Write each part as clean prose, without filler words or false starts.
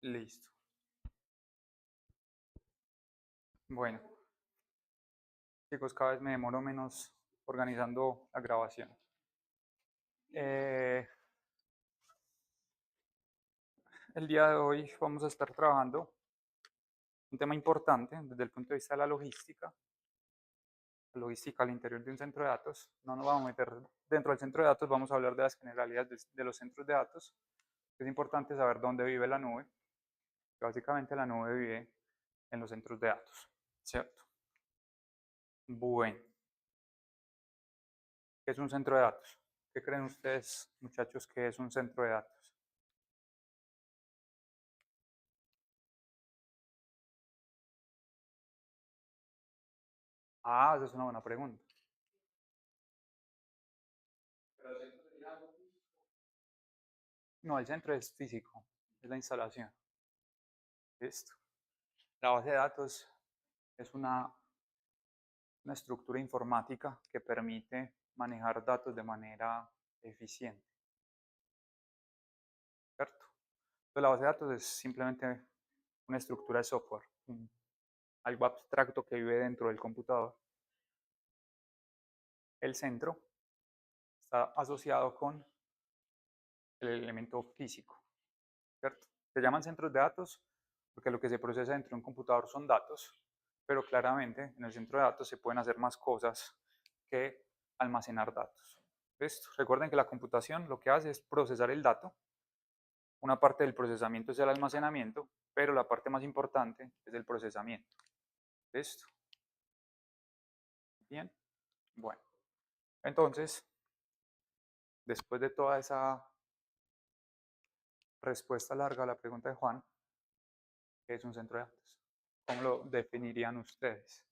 Listo. Bueno, chicos, cada vez me demoro menos organizando la grabación. El día de hoy vamos a estar trabajando un tema importante desde el punto de vista de la logística al interior de un centro de datos. No nos vamos a meter dentro del centro de datos, vamos a hablar de las generalidades de los centros de datos. Es importante saber dónde vive la nube. Básicamente la nube vive en los centros de datos, ¿cierto? Bueno, ¿qué es un centro de datos? ¿Qué creen ustedes, muchachos, que es un centro de datos? Ah, esa es una buena pregunta. No, el centro es físico, es la instalación. Listo. La base de datos es una estructura informática que permite manejar datos de manera eficiente, ¿cierto? Entonces, la base de datos es simplemente una estructura de software, algo abstracto que vive dentro del computador. El centro está asociado con el elemento físico, ¿cierto? Se llaman centros de datos porque lo que se procesa dentro de un computador son datos, pero claramente en el centro de datos se pueden hacer más cosas que almacenar datos. ¿Listo? Recuerden que la computación lo que hace es procesar el dato. Una parte del procesamiento es el almacenamiento, pero la parte más importante es el procesamiento. ¿Listo? Bien. Bueno, entonces, después de toda esa respuesta larga a la pregunta de Juan, ¿qué es un centro de datos? ¿Cómo lo definirían ustedes?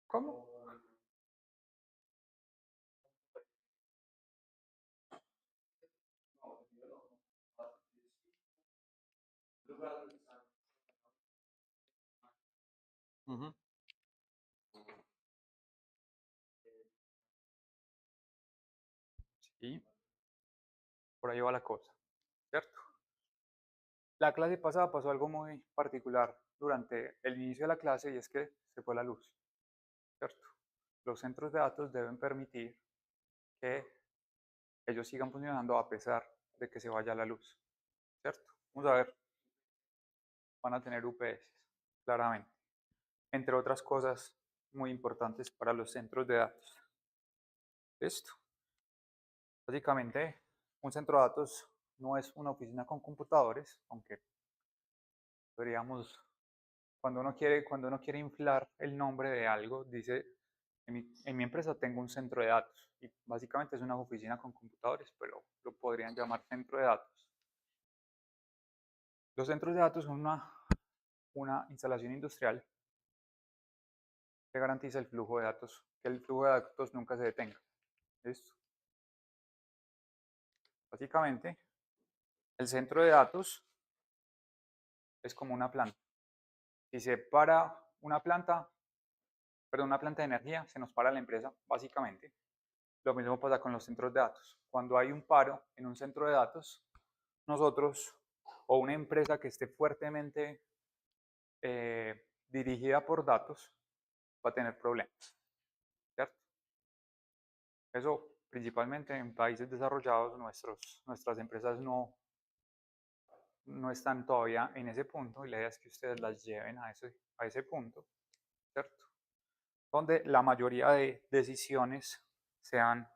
¿Cómo? Ujú. Sí, por ahí va la cosa, ¿cierto? La clase pasada pasó algo muy particular durante el inicio de la clase y es que se fue la luz, ¿cierto? Los centros de datos deben permitir que ellos sigan funcionando a pesar de que se vaya la luz, ¿cierto? Vamos a ver, van a tener UPS, claramente, entre otras cosas muy importantes para los centros de datos. ¿Listo? Básicamente, un centro de datos no es una oficina con computadores, aunque podríamos, cuando uno quiere inflar el nombre de algo, dice, en mi empresa tengo un centro de datos, y básicamente es una oficina con computadores, pero lo podrían llamar centro de datos. Los centros de datos son una instalación industrial que garantiza el flujo de datos, que el flujo de datos nunca se detenga. ¿Listo? Básicamente, el centro de datos es como una planta. Si se para una planta, perdón, una planta de energía, se nos para la empresa, básicamente. Lo mismo pasa con los centros de datos. Cuando hay un paro en un centro de datos, nosotros o una empresa que esté fuertemente dirigida por datos va a tener problemas, ¿cierto? Eso principalmente en países desarrollados, nuestras empresas no están todavía en ese punto y la idea es que ustedes las lleven a ese punto, ¿cierto? Donde la mayoría de decisiones sean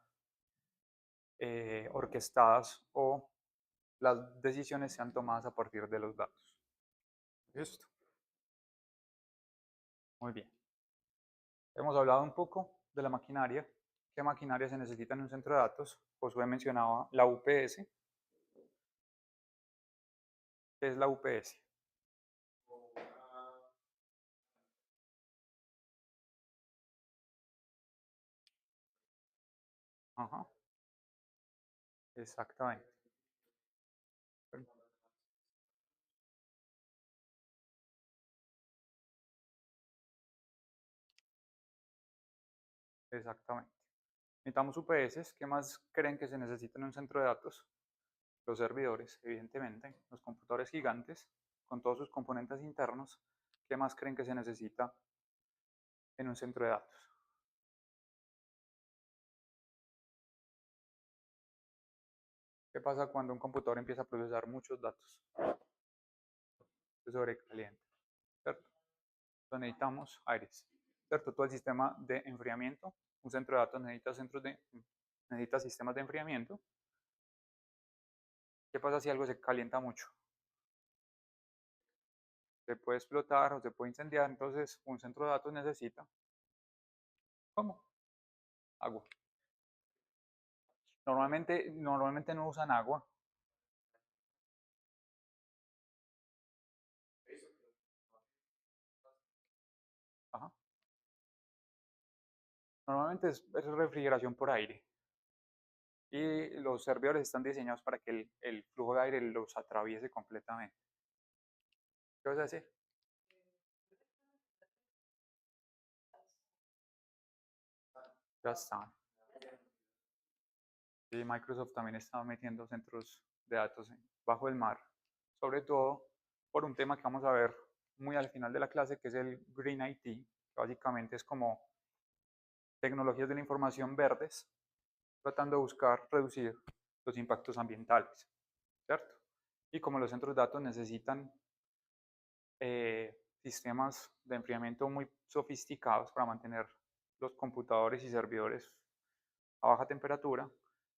orquestadas o las decisiones sean tomadas a partir de los datos. ¿Listo? Muy bien. Hemos hablado un poco de la maquinaria. ¿Qué maquinaria se necesita en un centro de datos? Josué mencionaba la UPS. ¿Qué es la UPS? Ajá, exactamente. Exactamente. Necesitamos UPS. ¿Qué más creen que se necesita en un centro de datos? Los servidores, evidentemente, los computadores gigantes, con todos sus componentes internos. ¿Qué más creen que se necesita en un centro de datos? ¿Qué pasa cuando un computador empieza a procesar muchos datos? Se sobrecalienta, ¿cierto? Entonces necesitamos aires, ¿cierto? Todo el sistema de enfriamiento. Un centro de datos necesita sistemas de enfriamiento. ¿Qué pasa si algo se calienta mucho? Se puede explotar o se puede incendiar, entonces un centro de datos necesita, ¿cómo? Agua. Normalmente no usan agua. Ajá. Normalmente es refrigeración por aire. Y los servidores están diseñados para que el flujo de aire los atraviese completamente. ¿Qué vas a decir? Ya está. Y Microsoft también está metiendo centros de datos bajo el mar, sobre todo por un tema que vamos a ver muy al final de la clase, que es el Green IT, que básicamente es como tecnologías de la información verdes, tratando de buscar reducir los impactos ambientales, ¿cierto? Y como los centros de datos necesitan sistemas de enfriamiento muy sofisticados para mantener los computadores y servidores a baja temperatura,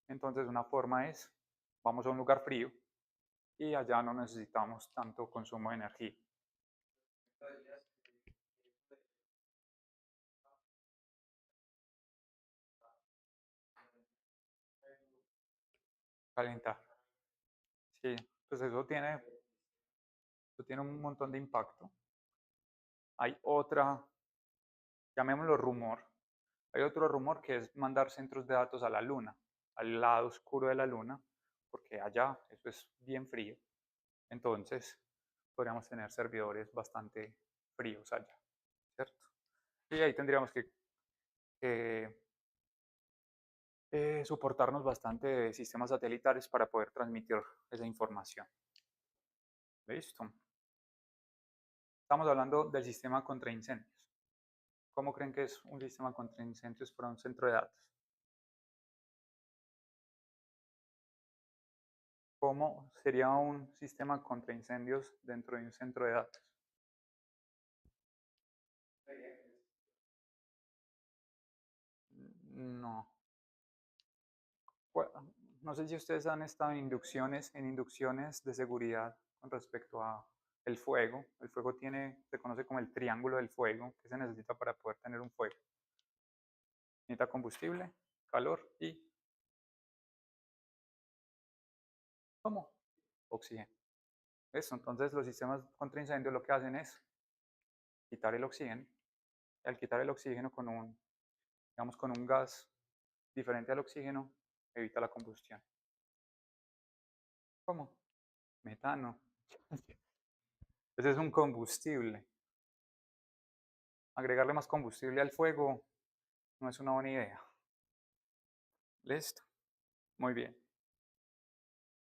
entonces una forma es, vamos a un lugar frío y allá no necesitamos tanto consumo de energía. Calentar. Sí, pues eso tiene un montón de impacto. Hay otra, llamémoslo rumor, hay otro rumor que es mandar centros de datos a la luna, al lado oscuro de la luna, porque allá eso es bien frío. Entonces podríamos tener servidores bastante fríos allá, ¿cierto? Y ahí tendríamos que soportarnos bastante de sistemas satelitales para poder transmitir esa información. Listo. Estamos hablando del sistema contra incendios. ¿Cómo creen que es un sistema contra incendios para un centro de datos? ¿Cómo sería un sistema contra incendios dentro de un centro de datos? No. No sé si ustedes han estado en inducciones de seguridad con respecto a el fuego. El fuego se conoce como el triángulo del fuego, que se necesita para poder tener un fuego. Necesita combustible, calor y ¿cómo? Oxígeno. Eso, entonces los sistemas contra incendios lo que hacen es quitar el oxígeno. Y al quitar el oxígeno digamos, con un gas diferente al oxígeno, evita la combustión. ¿Cómo? Metano. Ese es un combustible. Agregarle más combustible al fuego no es una buena idea. Listo. Muy bien.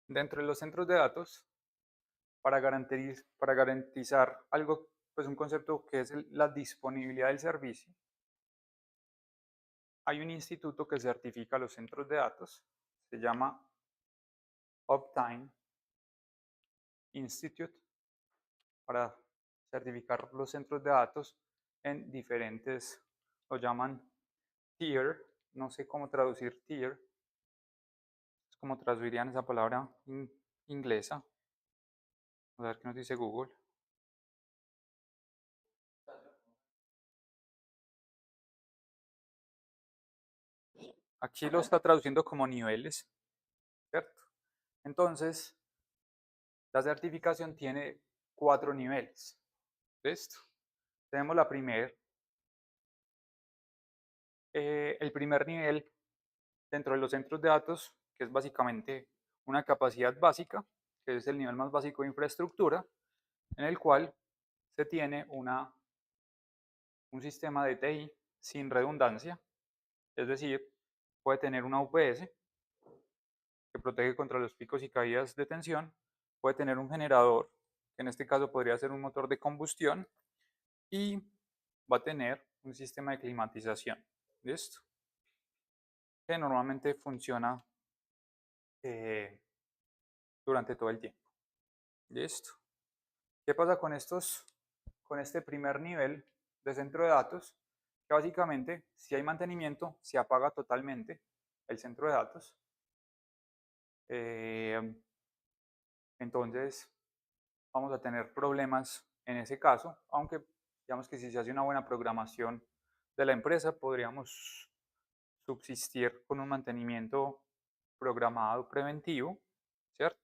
Dentro de los centros de datos, para garantizar algo, pues un concepto que es la disponibilidad del servicio, hay un instituto que certifica los centros de datos, se llama Uptime Institute, para certificar los centros de datos en diferentes, lo llaman tier, no sé cómo traducir tier, es como traducirían esa palabra inglesa, a ver qué nos dice Google. Aquí lo está traduciendo como niveles, ¿cierto? Entonces, la certificación tiene 4 niveles. ¿Listo? Tenemos el primer nivel dentro de los centros de datos, que es básicamente una capacidad básica, que es el nivel más básico de infraestructura, en el cual se tiene un sistema de TI sin redundancia, es decir, puede tener una UPS que protege contra los picos y caídas de tensión, puede tener un generador, que en este caso podría ser un motor de combustión, y va a tener un sistema de climatización. ¿Listo? Que normalmente funciona eh, durante todo el tiempo. ¿Listo? ¿Qué pasa con con este primer nivel de centro de datos? Que básicamente, si hay mantenimiento, se apaga totalmente el centro de datos. Entonces, vamos a tener problemas en ese caso, aunque digamos que si se hace una buena programación de la empresa, podríamos subsistir con un mantenimiento programado preventivo, ¿cierto?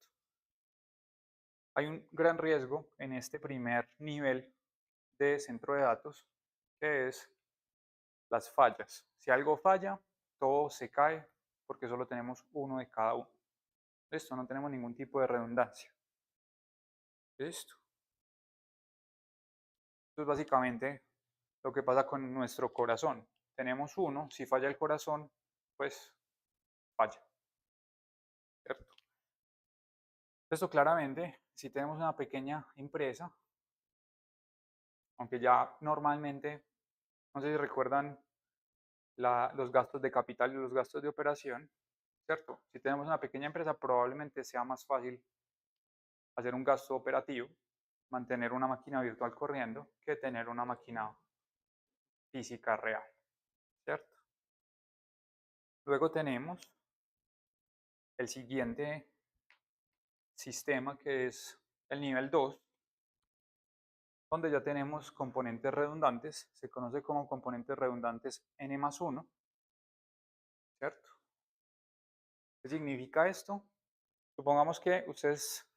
Hay un gran riesgo en este primer nivel de centro de datos, que es las fallas. Si algo falla, todo se cae porque solo tenemos uno de cada uno. Listo, no tenemos ningún tipo de redundancia. Listo. Esto es básicamente lo que pasa con nuestro corazón. Tenemos uno, si falla el corazón, pues falla, ¿cierto? Esto claramente, si tenemos una pequeña empresa, aunque ya normalmente, no sé si recuerdan los gastos de capital y los gastos de operación, ¿cierto? Si tenemos una pequeña empresa, probablemente sea más fácil hacer un gasto operativo, mantener una máquina virtual corriendo, que tener una máquina física real, ¿cierto? Luego tenemos el siguiente sistema, que es el nivel 2, donde ya tenemos componentes redundantes, se conoce como componentes redundantes N+1, ¿cierto? ¿Qué significa esto? Supongamos que ustedes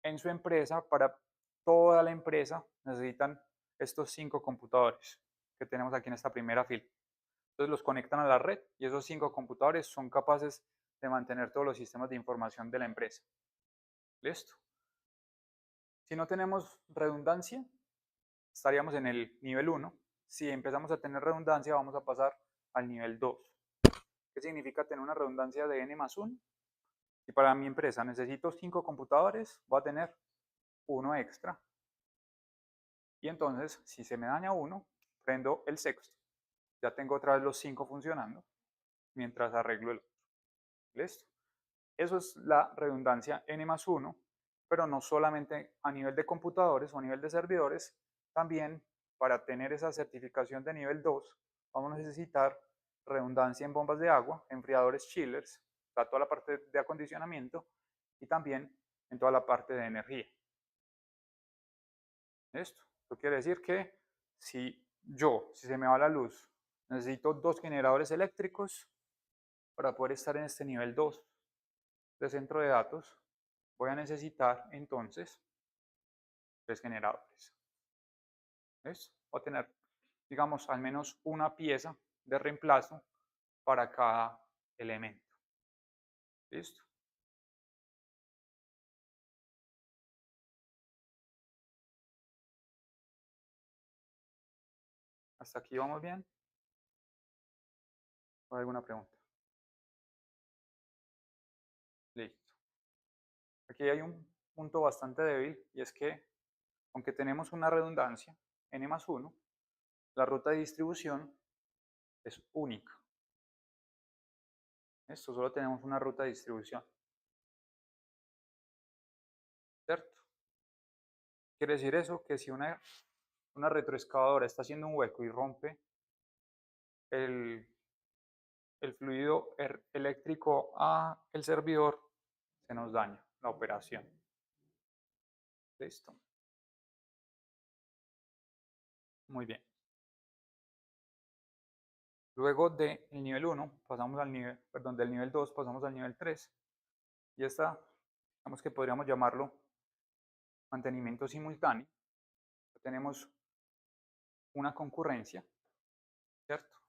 en su empresa, para toda la empresa, necesitan estos 5 computadores que tenemos aquí en esta primera fila. Entonces los conectan a la red y esos 5 computadores son capaces de mantener todos los sistemas de información de la empresa. ¿Listo? Si no tenemos redundancia, estaríamos en el nivel 1. Si empezamos a tener redundancia, vamos a pasar al nivel 2. ¿Qué significa tener una redundancia de N+1? Y para mi empresa necesito 5 computadores, voy a tener uno extra. Y entonces, si se me daña uno, prendo el sexto. Ya tengo otra vez los 5 funcionando mientras arreglo el otro. ¿Listo? Eso es la redundancia N+1, pero no solamente a nivel de computadores o a nivel de servidores, también para tener esa certificación de nivel 2, vamos a necesitar redundancia en bombas de agua, enfriadores chillers, toda la parte de acondicionamiento y también en toda la parte de energía. ¿Listo? Esto quiere decir que si se me va la luz, necesito 2 generadores eléctricos para poder estar en este nivel 2 de centro de datos, voy a necesitar entonces 3 generadores. ¿Listo? Voy a tener, digamos, al menos una pieza de reemplazo para cada elemento. ¿Listo? ¿Hasta aquí vamos bien? ¿O hay alguna pregunta? Listo. Aquí hay un punto bastante débil y es que, aunque tenemos una redundancia, N+1, la ruta de distribución es única. Esto solo tenemos una ruta de distribución. ¿Cierto? Quiere decir eso que si una retroexcavadora está haciendo un hueco y rompe el, el fluido eléctrico a el servidor, se nos daña la operación. Listo. Muy bien. Luego del nivel 1 pasamos al nivel, perdón, del nivel 2 pasamos al nivel 3. Y esta, digamos que podríamos llamarlo mantenimiento simultáneo. Tenemos una concurrencia, ¿cierto?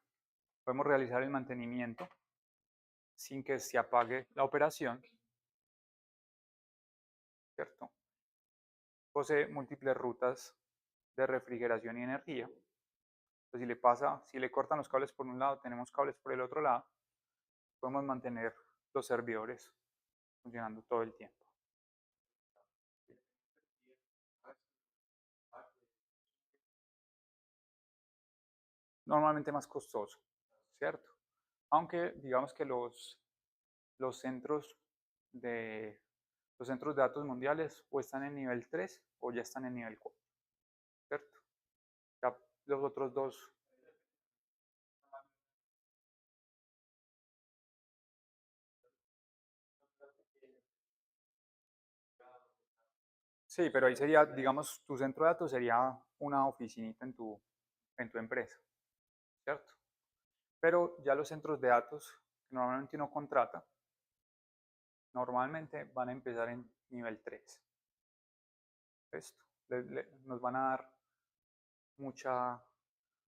Podemos realizar el mantenimiento sin que se apague la operación, ¿cierto? Posee múltiples rutas de refrigeración y energía. Entonces, si le cortan los cables por un lado, tenemos cables por el otro lado. podemos mantener los servidores funcionando todo el tiempo. Normalmente más costoso, ¿cierto? Aunque digamos que los centros de los centros de datos mundiales o están en nivel 3 o ya están en nivel 4, ¿cierto? Ya los otros dos. Sí, pero ahí sería, digamos, tu centro de datos sería una oficinita en tu empresa, ¿cierto? Pero ya los centros de datos que normalmente uno contrata, normalmente van a empezar en nivel 3. Esto, nos van a dar mucha,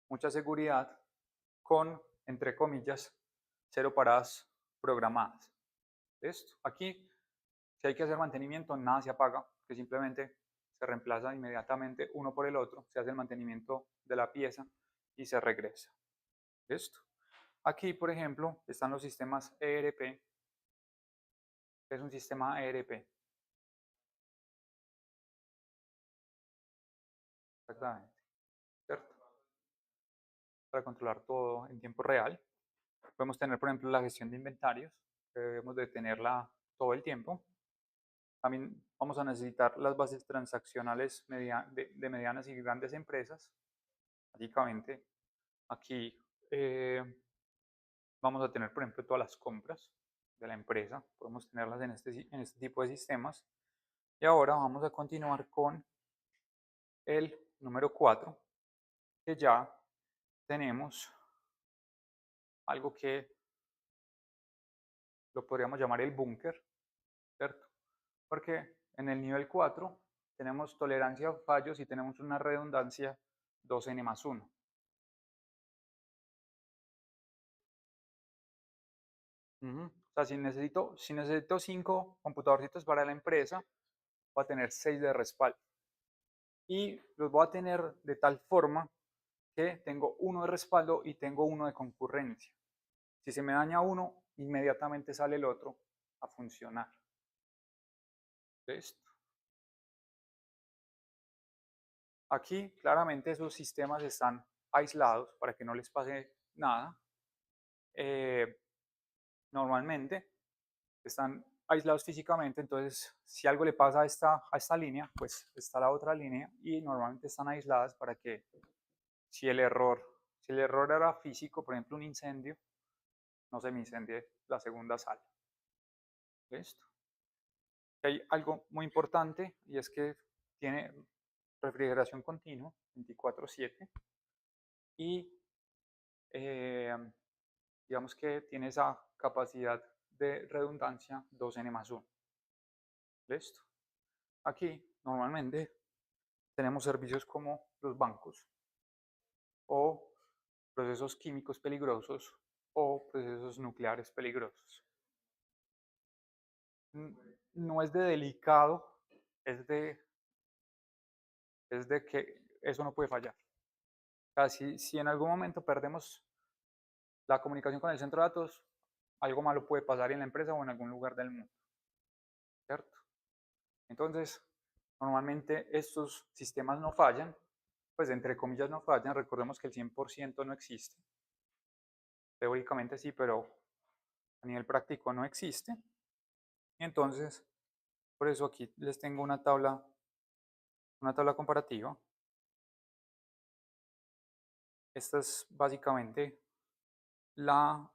mucha seguridad con, entre comillas, cero paradas programadas. Esto, aquí, si hay que hacer mantenimiento, nada se apaga, que simplemente se reemplaza inmediatamente uno por el otro, se hace el mantenimiento de la pieza y se regresa. ¿Listo? Aquí, por ejemplo, están los sistemas ERP. ¿Qué es un sistema ERP? Exactamente, ¿cierto? Para controlar todo en tiempo real. Podemos tener, por ejemplo, la gestión de inventarios, que debemos de tenerla todo el tiempo. También vamos a necesitar las bases transaccionales de medianas y grandes empresas. Básicamente, aquí vamos a tener, por ejemplo, todas las compras de la empresa. Podemos tenerlas en este tipo de sistemas. Y ahora vamos a continuar con el número 4, que ya tenemos algo que lo podríamos llamar el búnker, ¿cierto? Porque en el nivel 4 tenemos tolerancia a fallos y tenemos una redundancia 2n+1. O sea, si necesito 5 computadorcitos para la empresa, voy a tener 6 de respaldo. Y los voy a tener de tal forma que tengo uno de respaldo y tengo uno de concurrencia. Si se me daña uno, inmediatamente sale el otro a funcionar. ¿Listo? Aquí claramente esos sistemas están aislados para que no les pase nada. Normalmente están aislados físicamente, entonces si algo le pasa a esta línea, pues está la otra línea y normalmente están aisladas para que si el error era físico, por ejemplo un incendio, no se me incendie la segunda sala. ¿Listo? Hay algo muy importante y es que tiene refrigeración continua 24/7 y eh, digamos que tiene esa capacidad de redundancia 2n+1. ¿Listo? Aquí normalmente tenemos servicios como los bancos o procesos químicos peligrosos o procesos nucleares peligrosos. No es de delicado, es de que eso no puede fallar. O sea, si en algún momento perdemos la comunicación con el centro de datos, algo malo puede pasar en la empresa o en algún lugar del mundo, ¿cierto? Entonces, normalmente estos sistemas no fallan, pues entre comillas no fallan, recordemos que el 100% no existe, teóricamente sí, pero a nivel práctico no existe. Entonces, por eso aquí les tengo una tabla comparativa. Esta es básicamente la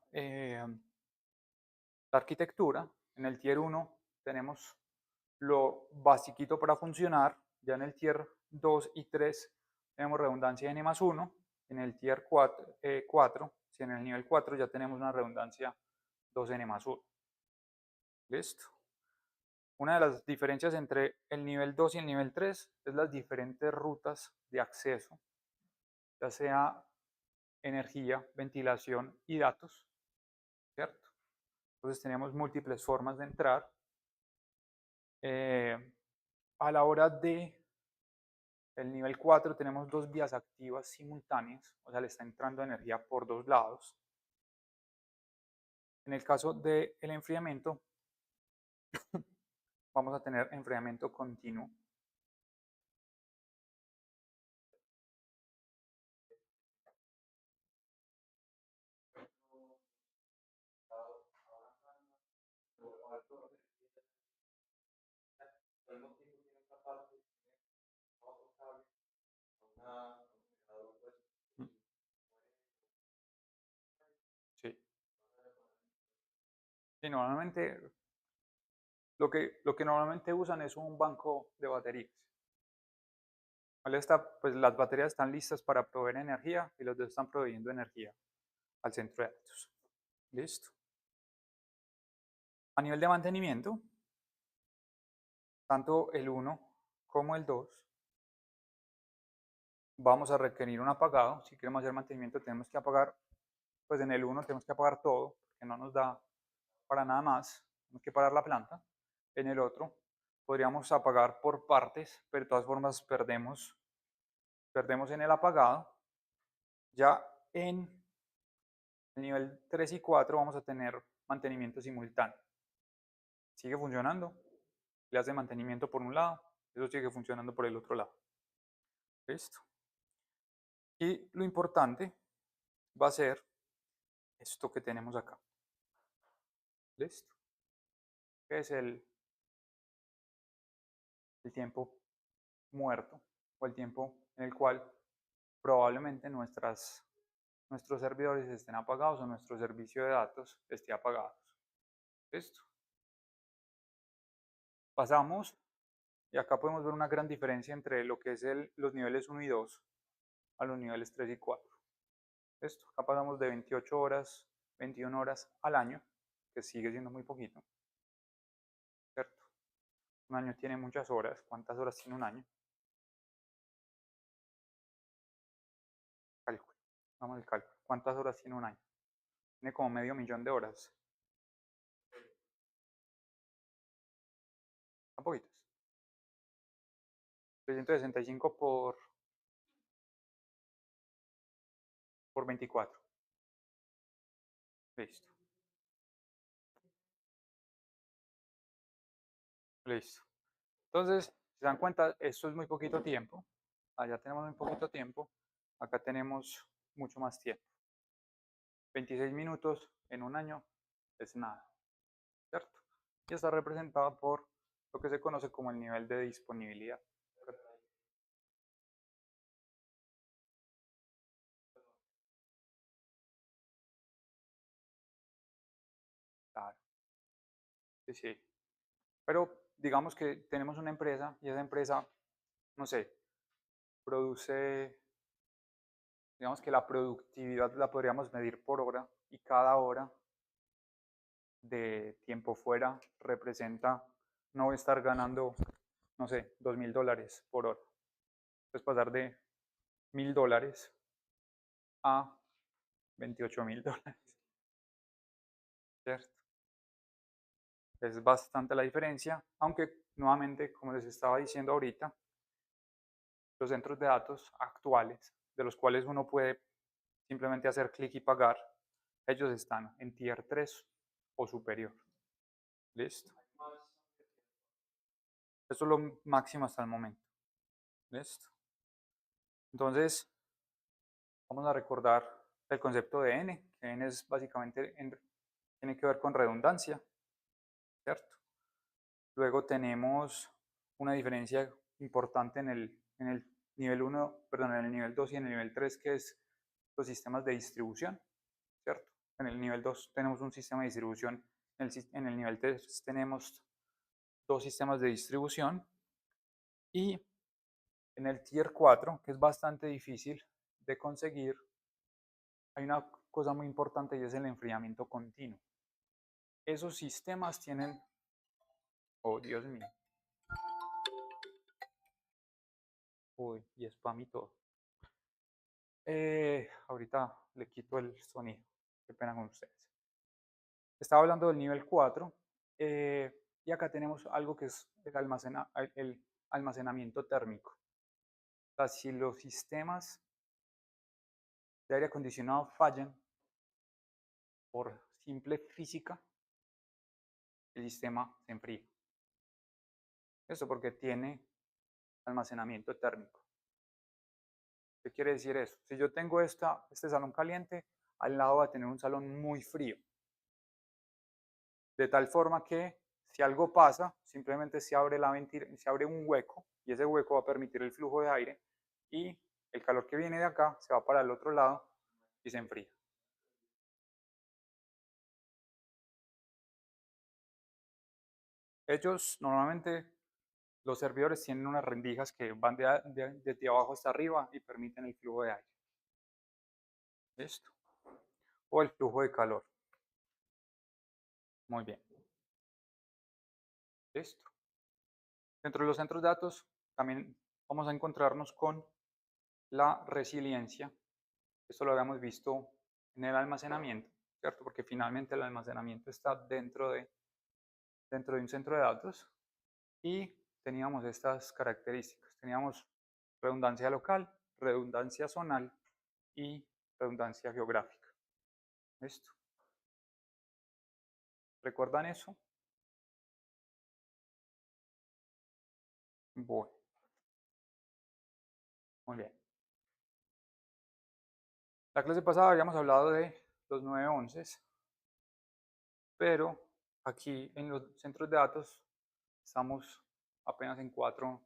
arquitectura. En el tier 1 tenemos lo basiquito para funcionar. Ya en el tier 2 y 3 tenemos redundancia n+1. En el tier 4, si en el nivel 4 ya tenemos una redundancia 2n+1. ¿Listo? Una de las diferencias entre el nivel 2 y el nivel 3 es las diferentes rutas de acceso, ya sea energía, ventilación y datos, ¿cierto? Entonces tenemos múltiples formas de entrar. A la hora de el nivel 4 tenemos dos vías activas simultáneas, o sea, le está entrando energía por dos lados. En el caso del enfriamiento, vamos a tener enfriamiento continuo. Sí. Sí, normalmente lo que normalmente usan es un banco de baterías. ¿Vale? Pues las baterías están listas para proveer energía y los dos están proveyendo energía al centro de datos. Listo. A nivel de mantenimiento, tanto el 1 como el 2 vamos a requerir un apagado. Si queremos hacer mantenimiento tenemos que apagar, pues en el 1 tenemos que apagar todo, porque no nos da para nada más, tenemos que parar la planta. En el otro podríamos apagar por partes, pero de todas formas perdemos en el apagado. Ya en el nivel 3 y 4 vamos a tener mantenimiento simultáneo. Sigue funcionando, le hace mantenimiento por un lado, eso sigue funcionando por el otro lado. Listo. Y lo importante va a ser esto que tenemos acá. Listo. Que es el tiempo muerto o el tiempo en el cual probablemente nuestros servidores estén apagados o nuestro servicio de datos esté apagado. Listo. Pasamos y acá podemos ver una gran diferencia entre lo que es los niveles 1 y 2 a los niveles 3 y 4. Esto, acá pasamos de 28 horas, 21 horas al año, que sigue siendo muy poquito, ¿cierto? Un año tiene muchas horas. ¿Cuántas horas tiene un año? Cálculo. Vamos al cálculo. ¿Cuántas horas tiene un año? Tiene como medio millón de horas. ¿A poquitas? 365 por 24. Listo. Listo. Entonces, si se dan cuenta, esto es muy poquito tiempo. Allá tenemos muy poquito tiempo. Acá tenemos mucho más tiempo. 26 minutos en un año es nada, ¿cierto? Y está representada por lo que se conoce como el nivel de disponibilidad. Claro, sí, sí. Pero digamos que tenemos una empresa y esa empresa, no sé, produce, digamos que la productividad la podríamos medir por hora y cada hora de tiempo fuera representa no estar ganando, no sé, $2.000 por hora. Pues pasar de $1.000 a $28.000, ¿cierto? Es bastante la diferencia, aunque nuevamente, como les estaba diciendo ahorita, los centros de datos actuales, de los cuales uno puede simplemente hacer clic y pagar, ellos están en tier 3 o superior. Listo. Eso es lo máximo hasta el momento. Listo. Entonces, vamos a recordar el concepto de N, que N es básicamente, tiene que ver con redundancia, ¿cierto? Luego tenemos una diferencia importante en el nivel 1, perdón, en el nivel 2 y en el nivel 3, que es los sistemas de distribución, ¿cierto? En el nivel 2 tenemos un sistema de distribución, en el nivel 3 tenemos dos sistemas de distribución y en el tier 4, que es bastante difícil de conseguir, hay una cosa muy importante y es el enfriamiento continuo. Esos sistemas tienen, oh Dios mío, uy, y spam y todo. Ahorita le quito el sonido, qué pena con ustedes. Estaba hablando del nivel 4 y acá tenemos algo que es el almacenamiento térmico. O sea, si los sistemas de aire acondicionado fallan por simple física, el sistema se enfría. Esto porque tiene almacenamiento térmico. ¿Qué quiere decir eso? Si yo tengo este salón caliente, al lado va a tener un salón muy frío. De tal forma que si algo pasa, simplemente se abre un hueco y ese hueco va a permitir el flujo de aire y el calor que viene de acá se va para el otro lado y se enfría. Ellos normalmente, los servidores tienen unas rendijas que van de abajo hasta arriba y permiten el flujo de aire. ¿Listo? O el flujo de calor. Muy bien. ¿Listo? Dentro de los centros de datos también vamos a encontrarnos con la resiliencia. Esto lo habíamos visto en el almacenamiento, ¿cierto? Porque finalmente el almacenamiento está dentro de un centro de datos y teníamos estas características. Teníamos redundancia local, redundancia zonal y redundancia geográfica. ¿Listo? ¿Recuerdan eso? Bueno, muy bien. La clase pasada habíamos hablado de los 911, pero aquí en los centros de datos estamos apenas en 4,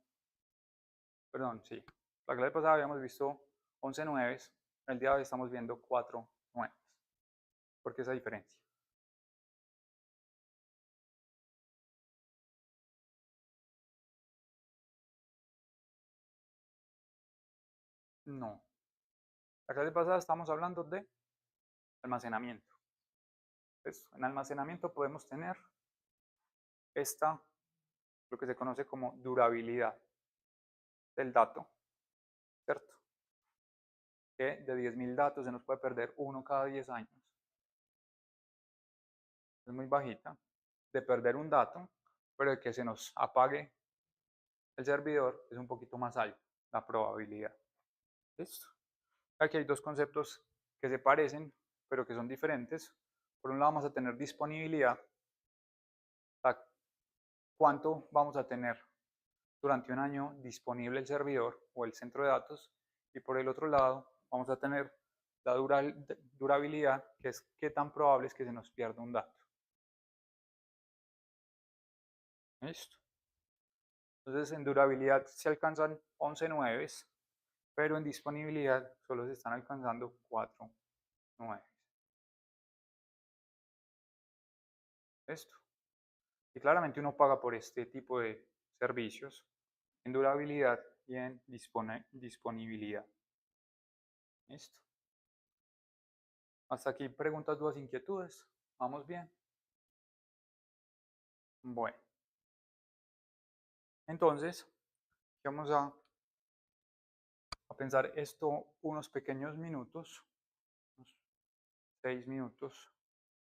perdón, sí. La clase pasada habíamos visto 11 nueves, el día de hoy estamos viendo 4 nueves. ¿Por qué esa diferencia? No. La clase pasada estamos hablando de almacenamiento. Entonces, en almacenamiento podemos tener lo que se conoce como durabilidad del dato, ¿cierto? Que de 10.000 datos se nos puede perder uno cada 10 años. Es muy bajita. De perder un dato, pero de que se nos apague el servidor es un poquito más alta la probabilidad. ¿Listo? Aquí hay dos conceptos que se parecen, pero que son diferentes. Por un lado vamos a tener disponibilidad, cuánto vamos a tener durante un año disponible el servidor o el centro de datos, y por el otro lado vamos a tener la durabilidad, que es qué tan probable es que se nos pierda un dato. ¿Listo? Entonces en durabilidad se alcanzan 11 nueves, pero en disponibilidad solo se están alcanzando 4 nueves. ¿Listo? Y claramente uno paga por este tipo de servicios en durabilidad y en disponibilidad. ¿Listo? Hasta aquí preguntas, dudas, inquietudes. ¿Vamos bien? Bueno, entonces vamos a pensar esto unos pequeños minutos, unos 6 minutos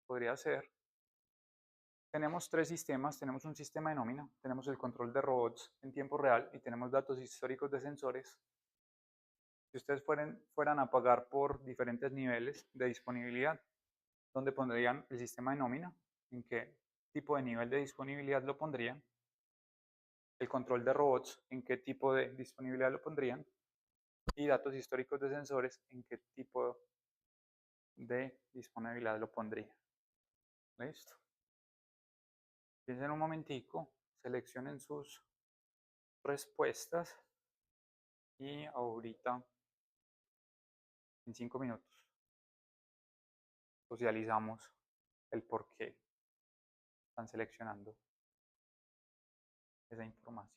podría ser. Tenemos tres sistemas, tenemos un sistema de nómina, tenemos el control de robots en tiempo real y tenemos datos históricos de sensores. Si ustedes fueran a pagar por diferentes niveles de disponibilidad, ¿dónde pondrían el sistema de nómina? ¿En qué tipo de nivel de disponibilidad lo pondrían? El control de robots, ¿en qué tipo de disponibilidad lo pondrían? Y datos históricos de sensores, ¿en qué tipo de disponibilidad lo pondrían? ¿Listo? Piensen un momentico, seleccionen sus respuestas y ahorita, en 5 minutos, socializamos el por qué están seleccionando esa información.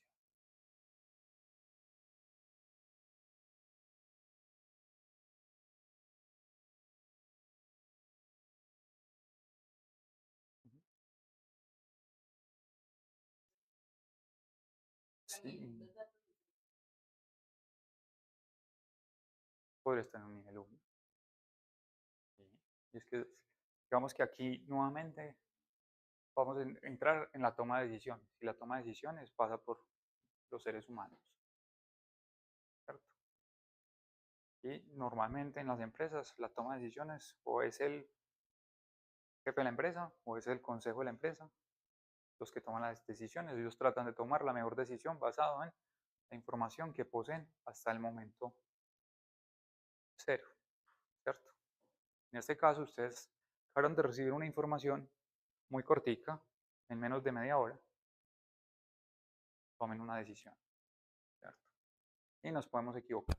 Sí, podría estar en un nivel 1. Sí. Y es que, digamos que aquí nuevamente vamos a entrar en la toma de decisiones. Y la toma de decisiones pasa por los seres humanos, ¿cierto? Y normalmente en las empresas la toma de decisiones o es jefe de la empresa o es el consejo de la empresa los que toman las decisiones. Ellos tratan de tomar la mejor decisión basada en la información que poseen hasta el momento cero, ¿cierto? En este caso, ustedes acabaron de recibir una información muy cortica, en menos de media hora, tomen una decisión, ¿cierto? Y nos podemos equivocar.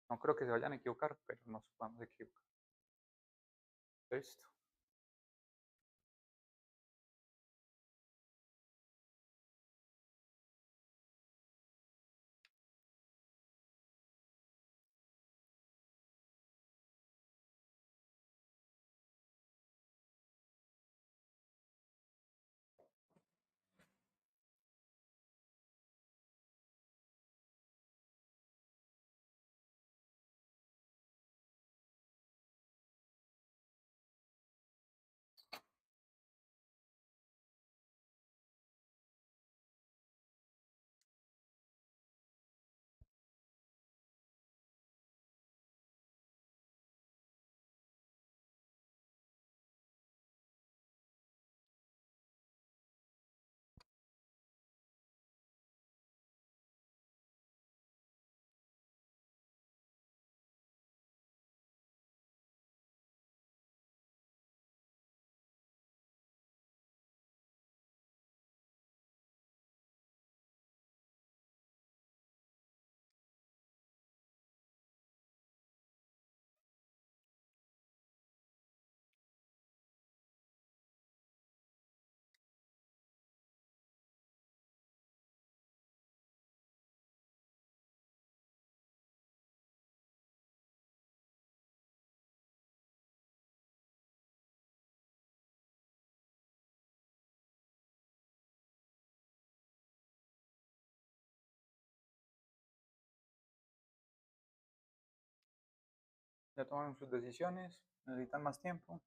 No creo que se vayan a equivocar, pero nos podemos equivocar. Listo. Ya tomaron sus decisiones, necesitan más tiempo.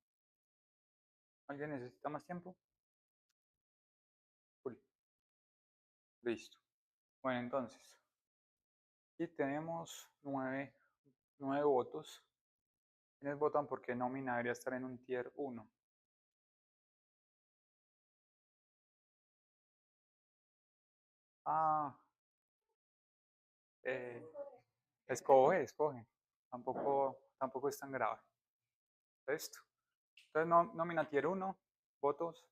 ¿Alguien necesita más tiempo? Uy, listo. Bueno, entonces, aquí tenemos nueve votos. ¿Quiénes votan porque nómina debería estar en un tier 1? Ah, eh, escoge. Tampoco es tan grave. Esto. Entonces, nómina tier 1, votos.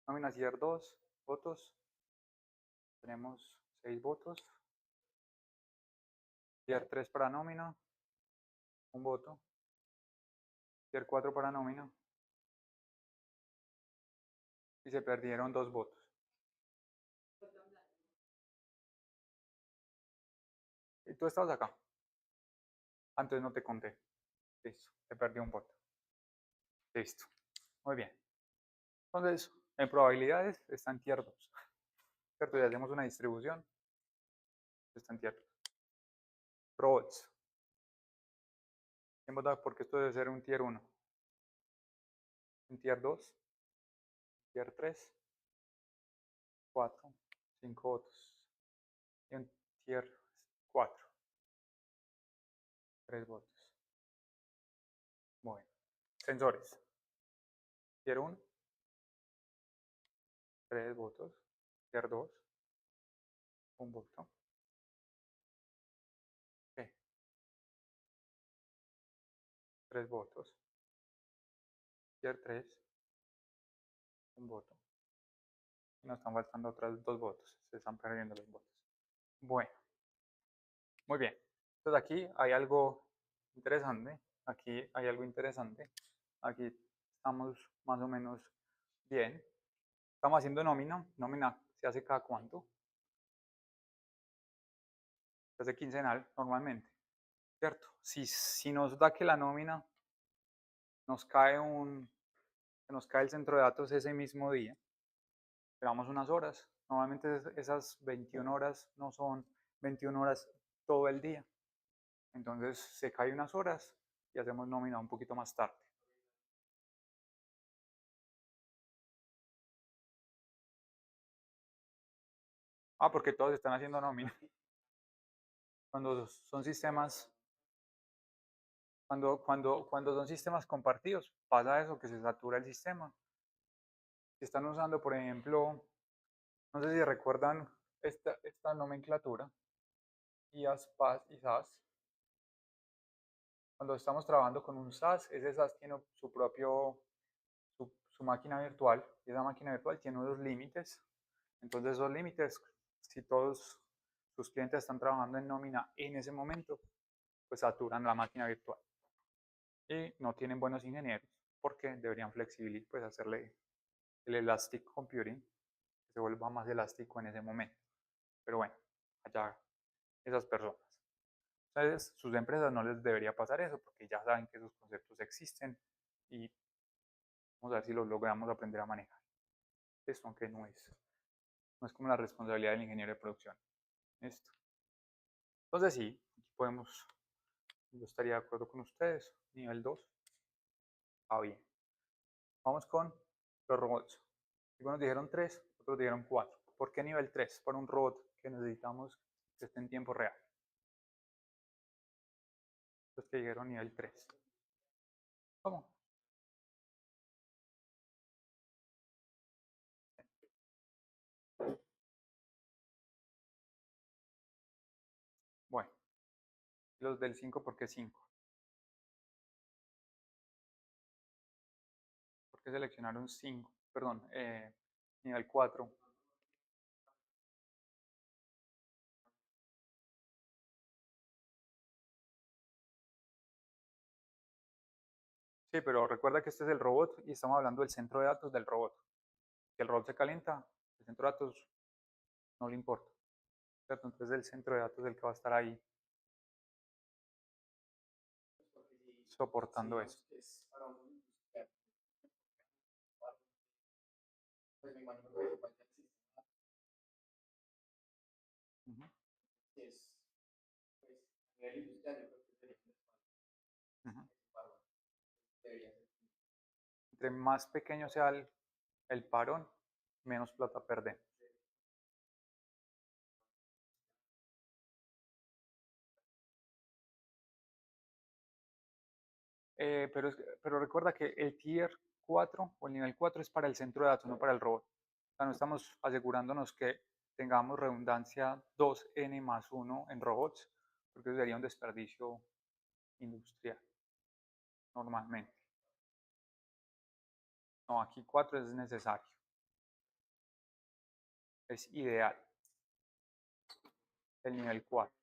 Nómina tier 2, votos. Tenemos 6 votos. Tier 3 para nómina, un voto. Tier 4 para nómina. Y se perdieron 2 votos. ¿Y tú estabas acá? Antes no te conté. Listo, se perdió un voto. Listo. Muy bien. Entonces, en probabilidades está en tier 2. ¿Cierto? Ya hacemos una distribución. Está en tier 2. Robots. ¿Quién vota porque esto debe ser un tier 1? Un tier 2. Tier 3. 4. 5 votos. Y un tier 4. 3 votos. Bueno. Sensores. Tier 1. 3 votos. Tier 2. Un voto. Ok. 3 votos. Tier 3. Un voto. Y nos están faltando otros 2 votos. Se están perdiendo los votos. Bueno. Muy bien. Entonces aquí hay algo interesante. Aquí hay algo interesante. Aquí estamos más o menos bien. Estamos haciendo nómina. Nómina se hace cada cuánto. Se hace quincenal normalmente. ¿Cierto? Si nos da que la nómina nos cae nos cae el centro de datos ese mismo día, esperamos unas horas. Normalmente esas 21 horas no son 21 horas todo el día. Entonces se cae unas horas y hacemos nómina un poquito más tarde. Ah, porque todos están haciendo nómina. Cuando son sistemas, Cuando son sistemas compartidos, pasa eso, que se satura el sistema. Si están usando, por ejemplo, no sé si recuerdan esta nomenclatura, IaaS, PaaS y SaaS. Cuando estamos trabajando con un SaaS, ese SaaS tiene su máquina virtual, y esa máquina virtual tiene unos límites. Entonces esos límites, si todos sus clientes están trabajando en nómina en ese momento, pues saturan la máquina virtual. Y no tienen buenos ingenieros porque deberían flexibilizar, pues hacerle el elastic computing, que se vuelva más elástico en ese momento. Pero bueno, allá esas personas. Entonces, sus empresas no les debería pasar eso porque ya saben que esos conceptos existen y vamos a ver si los logramos aprender a manejar. Esto, aunque no es como la responsabilidad del ingeniero de producción. Esto. Entonces, sí, aquí podemos, yo estaría de acuerdo con ustedes. Nivel 2. Ah, bien. Vamos con los robots. Algunos dijeron 3, otros dijeron 4. ¿Por qué nivel 3? Para un robot que necesitamos que esté en tiempo real. Los que dijeron nivel 3. ¿Cómo? Bueno, los del 5, ¿por qué 5? ¿Por qué seleccionaron 5? Perdón, nivel 4. Sí, pero recuerda que este es el robot y estamos hablando del centro de datos del robot. Si el robot se calienta, el centro de datos no le importa, ¿cierto? Entonces el centro de datos es el que va a estar ahí soportando eso. Uh -huh. Uh -huh. Entre más pequeño sea el parón, menos plata perdemos. Pero recuerda que el tier 4 o el nivel 4 es para el centro de datos, no para el robot. O sea, no estamos asegurándonos que tengamos redundancia 2n más 1 en robots, porque eso sería un desperdicio industrial, normalmente. No, aquí 4 es necesario, es ideal, el nivel 4.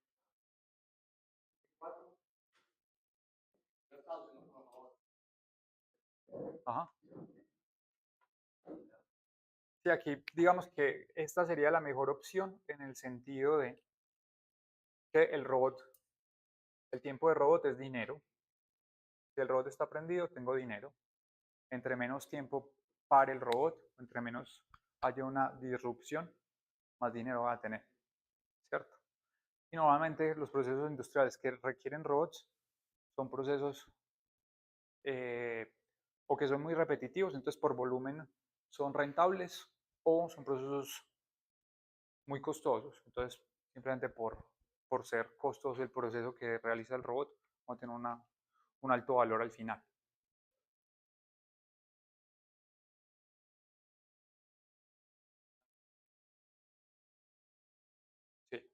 Ajá. Sí, aquí digamos que esta sería la mejor opción en el sentido de que el tiempo de robot es dinero. Si el robot está prendido, tengo dinero. Entre menos tiempo pare el robot, entre menos haya una disrupción, más dinero va a tener, ¿cierto? Y normalmente los procesos industriales que requieren robots son procesos o que son muy repetitivos, entonces por volumen son rentables, o son procesos muy costosos, entonces simplemente por ser costoso el proceso que realiza el robot, va a tener un alto valor al final. Sí,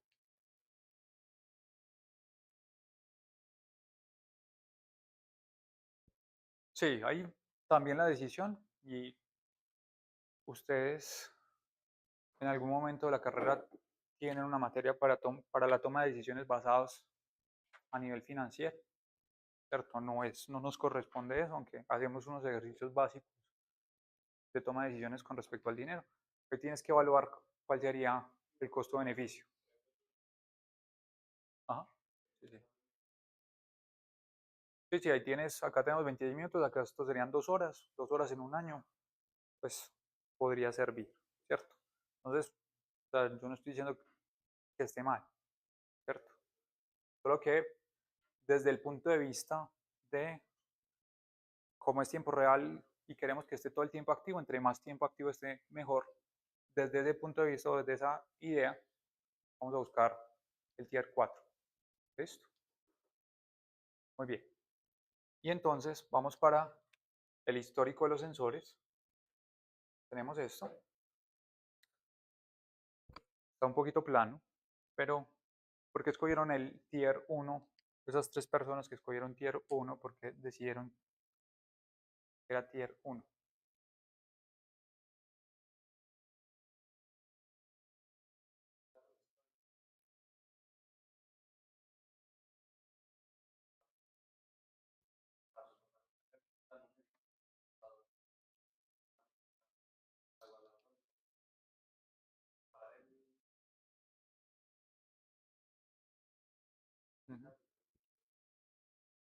sí, hay también la decisión y ustedes en algún momento de la carrera tienen una materia para la toma de decisiones basadas a nivel financiero, ¿cierto? No nos corresponde eso, aunque hacemos unos ejercicios básicos de toma de decisiones con respecto al dinero. Hoy tienes que evaluar cuál sería el costo-beneficio. Ajá. Sí, sí. Sí, sí, ahí tienes, acá tenemos 26 minutos, acá esto serían 2 horas en un año, pues podría servir, ¿cierto? Entonces, o sea, yo no estoy diciendo que esté mal, ¿cierto? Solo que desde el punto de vista de cómo es tiempo real y queremos que esté todo el tiempo activo, entre más tiempo activo esté, mejor. Desde ese punto de vista o desde esa idea, vamos a buscar el tier 4. ¿Listo? Muy bien. Y entonces vamos para el histórico de los sensores. Tenemos esto. Está un poquito plano, pero ¿por qué escogieron el Tier 1? Esas 3 personas que escogieron Tier 1, porque decidieron que era Tier 1. Ujú.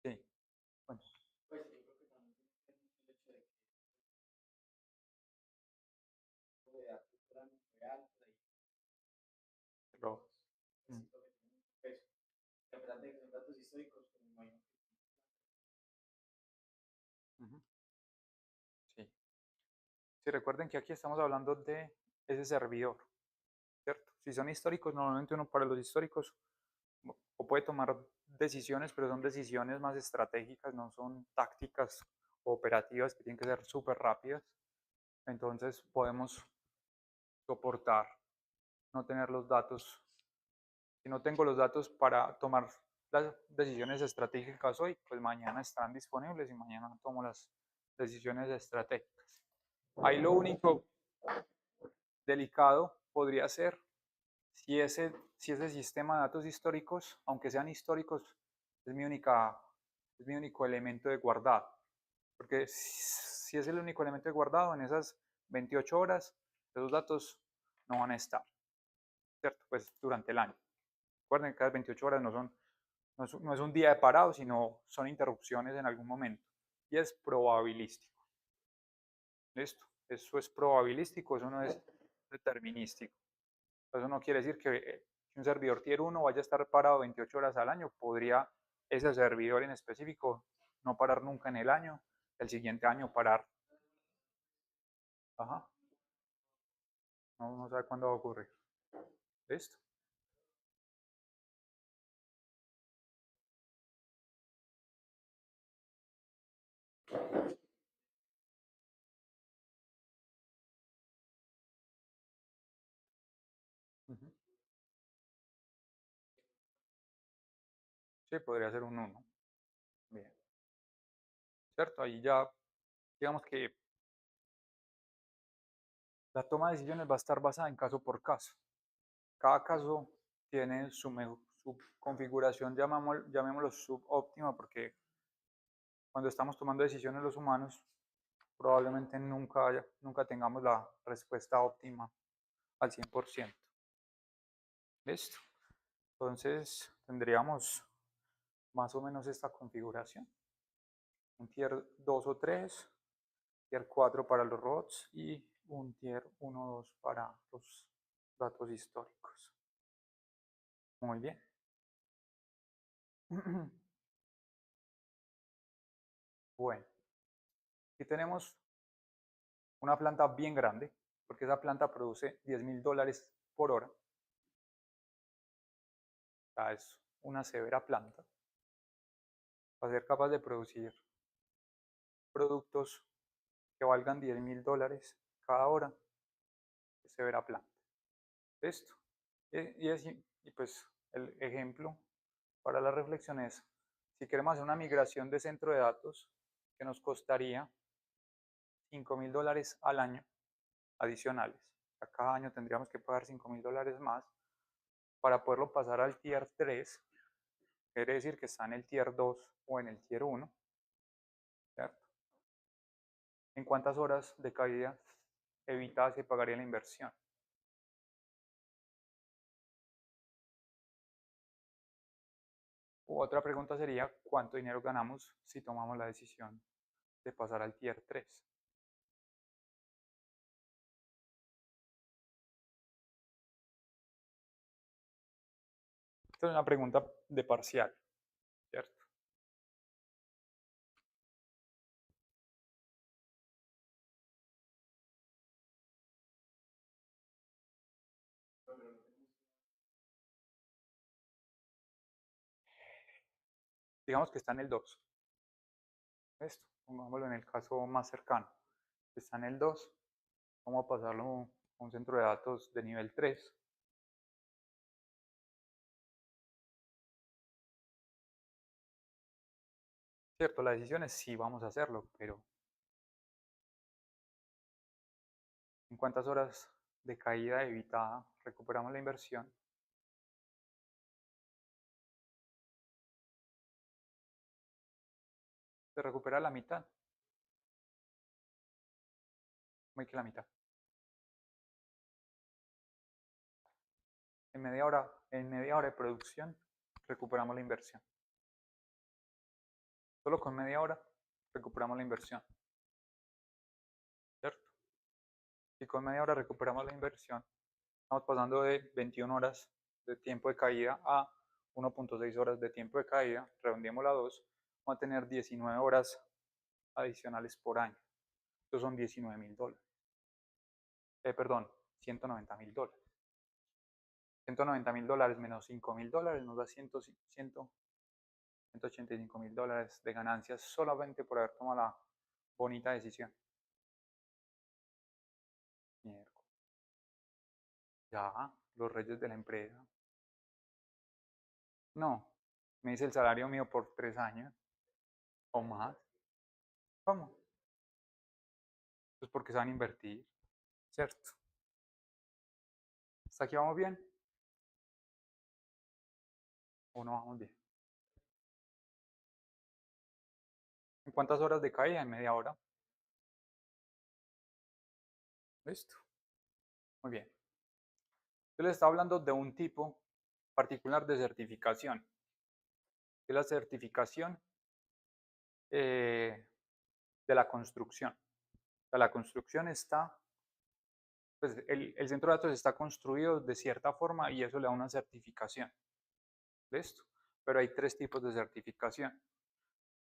Sí, bueno, pero, mm, ujú, sí. Sí, recuerden que aquí estamos hablando de ese servidor, ¿cierto? Si son históricos, normalmente uno para los históricos o puede tomar decisiones, pero son decisiones más estratégicas, no son tácticas o operativas que tienen que ser súper rápidas. Entonces podemos soportar no tener los datos. Si no tengo los datos para tomar las decisiones estratégicas hoy, pues mañana están disponibles y mañana tomo las decisiones estratégicas. Ahí lo único delicado podría ser si ese sistema de datos históricos, aunque sean históricos, es mi único elemento de guardado. Porque si es el único elemento de guardado, en esas 28 horas, esos datos no van a estar, ¿cierto? Pues durante el año. Recuerden que cada 28 horas no es un día de parado, sino son interrupciones en algún momento. Y es probabilístico. ¿Listo? Eso es probabilístico, eso no es determinístico. Eso no quiere decir que un servidor tier 1 vaya a estar parado 28 horas al año. Podría ese servidor en específico no parar nunca en el año, el siguiente año parar. Ajá. No sabe cuándo va a ocurrir. ¿Listo? Ujú. Sí, podría ser un 1. Bien. ¿Cierto? Ahí ya, digamos que la toma de decisiones va a estar basada en caso por caso. Cada caso tiene su configuración, llamémoslo subóptima, porque cuando estamos tomando decisiones los humanos, probablemente nunca tengamos la respuesta óptima al 100%. ¿Listo? Entonces tendríamos más o menos esta configuración. Un tier 2 o 3, tier 4 para los robots y un tier 1 o 2 para los datos históricos. Muy bien. Bueno, aquí tenemos una planta bien grande, porque esa planta produce $10,000 por hora. O sea, es una severa planta. Para ser capaz de producir productos que valgan $10,000 cada hora, es severa planta. Esto. Y pues el ejemplo para la reflexión es, si queremos hacer una migración de centro de datos que nos costaría $5,000 al año adicionales, cada año tendríamos que pagar $5,000 más para poderlo pasar al tier 3, quiere decir que está en el tier 2 o en el tier 1, ¿cierto? ¿En cuántas horas de caída evitadas se pagaría la inversión? U otra pregunta sería, ¿cuánto dinero ganamos si tomamos la decisión de pasar al tier 3? Esta es una pregunta de parcial, ¿cierto? Digamos que está en el 2. Esto, pongámoslo en el caso más cercano. Está en el 2, vamos a pasarlo a un centro de datos de nivel 3. Cierto, la decisión es sí vamos a hacerlo, pero ¿en cuántas horas de caída evitada recuperamos la inversión? Se recupera la mitad, muy que la mitad. En media hora de producción recuperamos la inversión. Solo con media hora recuperamos la inversión, ¿cierto? Y con media hora recuperamos la inversión. Estamos pasando de 21 horas de tiempo de caída a 1.6 horas de tiempo de caída, redondeemos la 2, vamos a tener 19 horas adicionales por año. Estos son $19.000. Perdón, $190.000. $190.000 menos $5.000 nos da $185.000 de ganancias solamente por haber tomado la bonita decisión. Miércoles. Ya, los reyes de la empresa. No, me dice el salario mío por 3 años o más. ¿Cómo? Pues porque se van a invertir, ¿cierto? ¿Hasta aquí vamos bien o no vamos bien? ¿En cuántas horas de caída? En media hora. Listo. Muy bien. Yo les estaba hablando de un tipo particular de certificación. Que es la certificación de la construcción. O sea, la construcción está, pues el centro de datos está construido de cierta forma y eso le da una certificación. ¿Listo? Pero hay 3 tipos de certificación.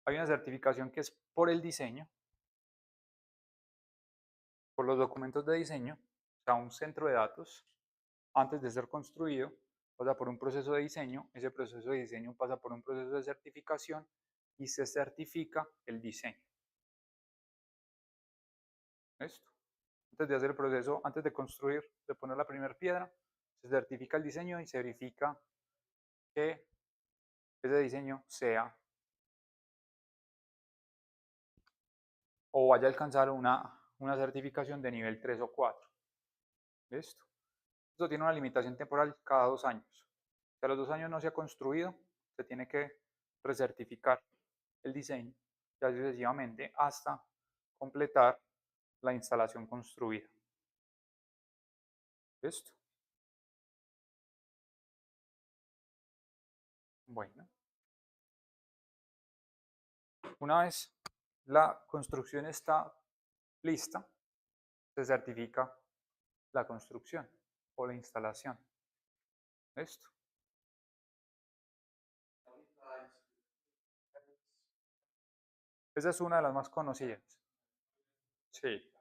Hay una certificación que es por el diseño, por los documentos de diseño, o sea, un centro de datos, antes de ser construido, pasa por un proceso de diseño, ese proceso de diseño pasa por un proceso de certificación y se certifica el diseño. ¿Listo? Antes de hacer el proceso, antes de construir, de poner la primera piedra, se certifica el diseño y se verifica que ese diseño sea o vaya a alcanzar una certificación de nivel 3 o 4. ¿Listo? Esto tiene una limitación temporal cada 2 años. Si a los 2 años no se ha construido, se tiene que recertificar el diseño y así sucesivamente hasta completar la instalación construida. ¿Listo? Bueno, una vez la construcción está lista, se certifica la construcción o la instalación. ¿Listo? Esa es una de las más conocidas. Sí.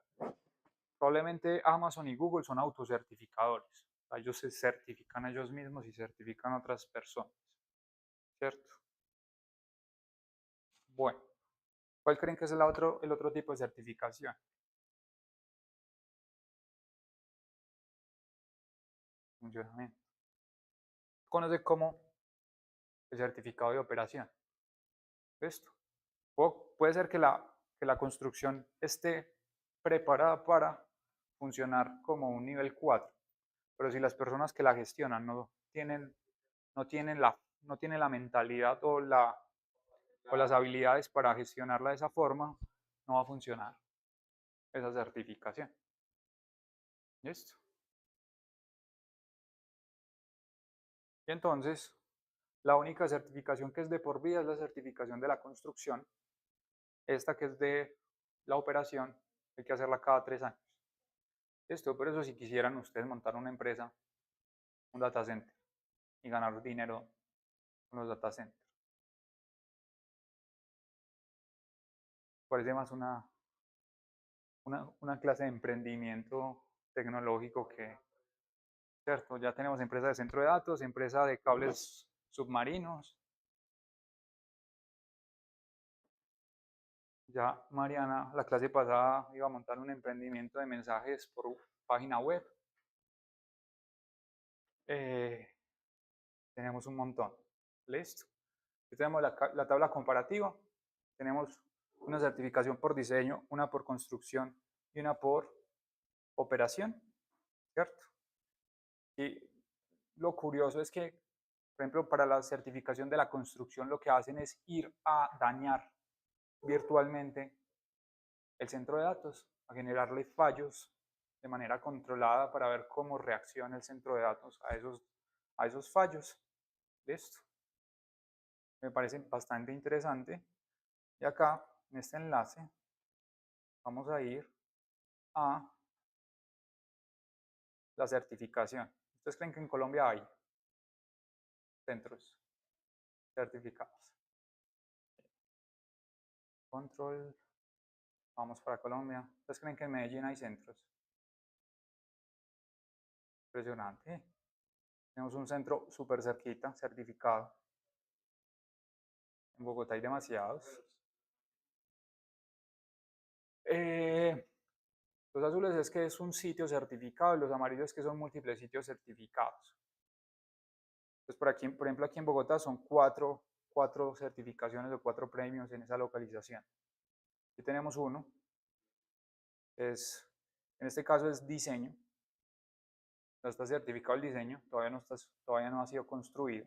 Probablemente Amazon y Google son autocertificadores. Ellos se certifican a ellos mismos y certifican a otras personas. ¿Cierto? Bueno, ¿cuál creen que es el otro tipo de certificación? Funcionamiento. Conoce como el certificado de operación. ¿Listo? Puede ser que la construcción esté preparada para funcionar como un nivel 4, pero si las personas que la gestionan no tienen la mentalidad o las habilidades para gestionarla de esa forma, no va a funcionar esa certificación. ¿Listo? Y entonces, la única certificación que es de por vida es la certificación de la construcción. Esta que es de la operación, hay que hacerla cada 3 años. Esto, por eso si quisieran ustedes montar una empresa, un data center, y ganar dinero con los data centers. Parece más una clase de emprendimiento tecnológico que, cierto, ya tenemos empresa de centro de datos, empresa de cables submarinos, Ya Mariana, la clase pasada, iba a montar un emprendimiento de mensajes por página web. Tenemos un montón. ¿Listo? Aquí tenemos la tabla comparativa. Tenemos una certificación por diseño, una por construcción y una por operación, ¿cierto? Y lo curioso es que, por ejemplo, para la certificación de la construcción lo que hacen es ir a dañar virtualmente el centro de datos, a generarle fallos de manera controlada para ver cómo reacciona el centro de datos a esos fallos. ¿Listo? Me parece bastante interesante. Y acá, en este enlace, vamos a ir a la certificación. ¿Ustedes creen que en Colombia hay centros certificados? Control, vamos para Colombia. ¿Ustedes creen que en Medellín hay centros? Impresionante. Tenemos un centro súper cerquita, certificado. En Bogotá hay demasiados. Los azules es que es un sitio certificado y los amarillos es que son múltiples sitios certificados. Pues por ejemplo, aquí en Bogotá son cuatro certificaciones o 4 premios en esa localización. Aquí tenemos uno, en este caso es diseño. Ya está certificado el diseño, todavía no ha sido construido.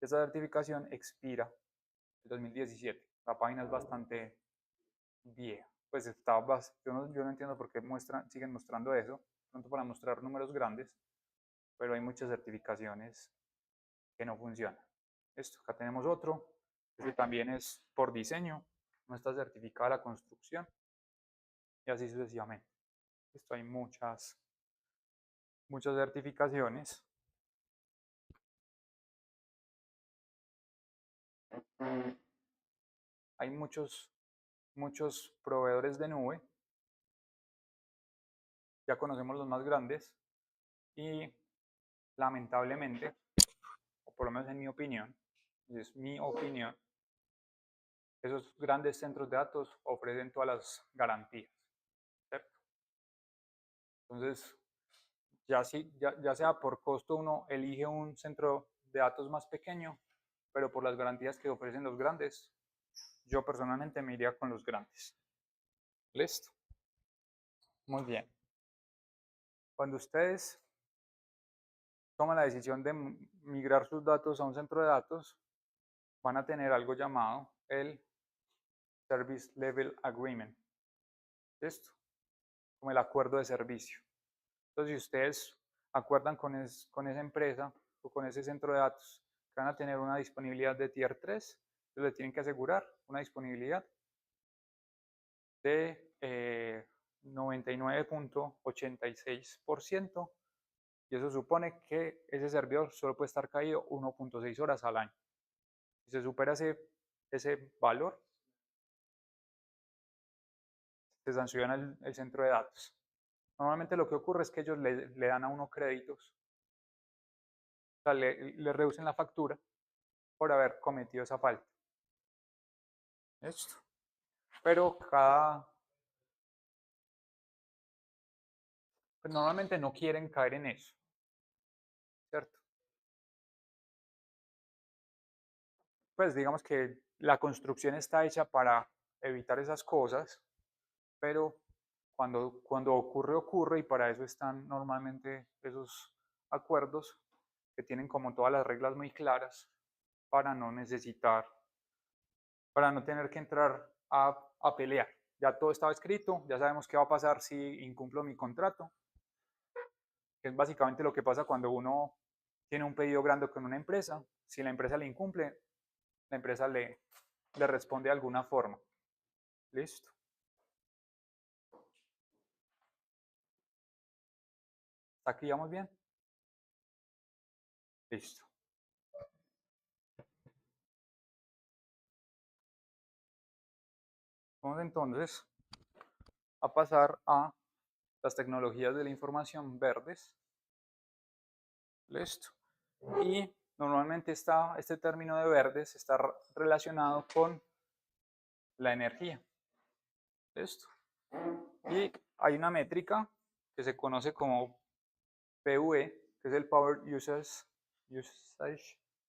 Esta certificación expira en 2017. La página es bastante vieja. Pues yo no entiendo por qué siguen mostrando eso, pronto para mostrar números grandes, pero hay muchas certificaciones que no funcionan. Acá tenemos otro, este también es por diseño, no está certificada la construcción y así sucesivamente. Hay muchas certificaciones. Hay muchos proveedores de nube, ya conocemos los más grandes y lamentablemente, o por lo menos en mi opinión, es mi opinión, esos grandes centros de datos ofrecen todas las garantías, ¿cierto? Entonces, ya sea por costo uno elige un centro de datos más pequeño, pero por las garantías que ofrecen los grandes, yo personalmente me iría con los grandes. ¿Listo? Muy bien. Cuando ustedes toman la decisión de migrar sus datos a un centro de datos, van a tener algo llamado el Service Level Agreement. ¿Listo? Como el acuerdo de servicio. Entonces, si ustedes acuerdan con esa empresa o con ese centro de datos que van a tener una disponibilidad de Tier 3, entonces le tienen que asegurar una disponibilidad de 99.86%, y eso supone que ese servidor solo puede estar caído 1.6 horas al año. Si se supera ese valor, se sanciona el centro de datos. Normalmente lo que ocurre es que ellos le dan a uno créditos, o sea, le reducen la factura por haber cometido esa falta. Esto. Pero pues normalmente no quieren caer en eso, ¿cierto? Pues digamos que la construcción está hecha para evitar esas cosas, pero cuando ocurre, y para eso están normalmente esos acuerdos que tienen como todas las reglas muy claras para para no tener que entrar a pelear. Ya todo estaba escrito, ya sabemos qué va a pasar si incumplo mi contrato, que es básicamente lo que pasa cuando uno tiene un pedido grande con una empresa. Si la empresa le incumple, la empresa le responde de alguna forma. ¿Listo? ¿Hasta aquí vamos bien? Listo. Vamos entonces a pasar a las tecnologías de la información verdes. Listo. Y normalmente este término de verdes está relacionado con la energía. Esto. Y hay una métrica que se conoce como PUE, que es el Power Usage